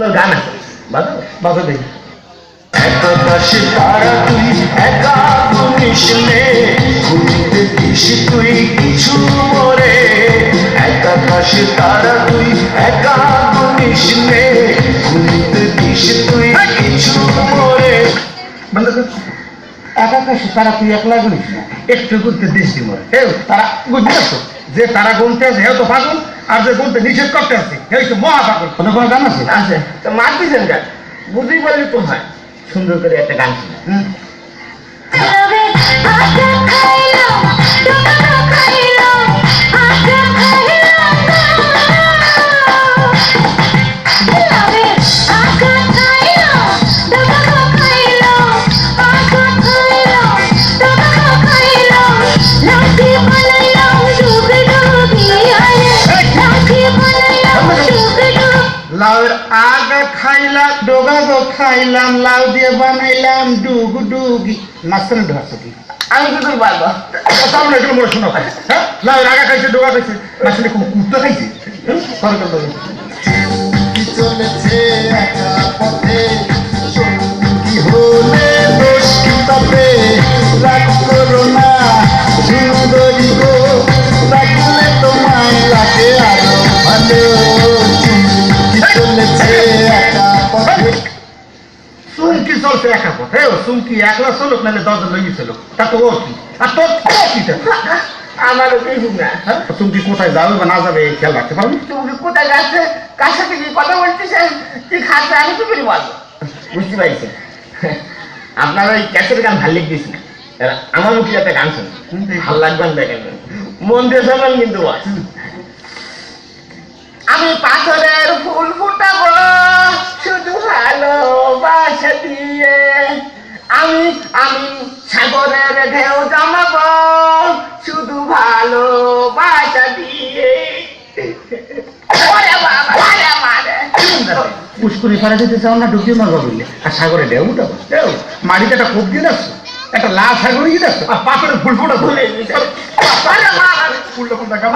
গান আছে বাজা বাজা দেখি একাকাশে তারা তুই একা গুনিস নে ঘুরিতে দিস তুই কিছু মরে একাকাশে তারা তুই একা গুনিস নে ঘুরিতে দিস তুই কিছু মরে বন্ধ কর একাকাশে তারা তুই একলা গুনিস না একটু গুনতে দিস দি মরে তারা গুনতে আসো যে তারা গুনতে আছে হেও তো পাগল আর যে গুনতে নিষেধ করতে আছে হেই তো মহা পাগল কোনো কোনো গান আছে আছে তো মার দিছেন গান বুঝতেই পারলি তো হয় সুন্দর করে একটা গান ছিল লাউয়ের আগা খাইলাম ডোগা গো খাইলাম লাউ দিয়ে বানাইলাম ডুগু ডুগি মাঝখানে ঢোকাচ্ছ কি আমি কি করে পারবো তাও না এগুলো মনে শোনো হ্যাঁ লাউয়ের আগা খাইছে ডোগা খাইছে মাঝখানে খুব কুত্তা খাইছে চলেছে একা পথে সঙ্গী হলে দোষ কি তবে রাগ করো না সুন্দরী গো রাখলে তোমায় লাগে আরো ভালো চলেছে একা পথে চুমকি চলছে একা পথে চুমকি একলা চলুক নাহলে 10 জন লইয়ে চলুক তা তো ওর কি আর তোর কি আমারও কিছু না হ্যাঁ চুমকি কোথায় যাবে বা না যাবে খেয়াল রাখতে পারবি তুমি কোথায় যাচ্ছে কার সাথে কি কথা বলতেছেন কি খাচ্ছে আমি কি করে বলবো বুঝতে পারছি আপনারা ওই ক্যাসেট গান ভাল লিখতেছি না আমার মুখে একটা গান শুনে ভাল লাগবে না দেখেন মন দিয়ে শোনেন কিন্তু বস আমি পাথরের ফুল ফুটাবো শুধু ভালোবাসা দিয়ে আমি আমি সাগরের ঢেউ জমাবো শুধু ভালোবাসা দিয়ে পুষ্করি ফাড়া দিতে চাও না ঢুকিয়ে মারবা বললে আর সাগরে ঢেউ উঠাবো ঢেউ মাটিতে একটা কোপ দিয়ে যাচ্ছ একটা লাল সাগরে গিয়ে যাচ্ছ আর পাথরের ফুল ফুটা ভুলে ফুলটা কোন দেখা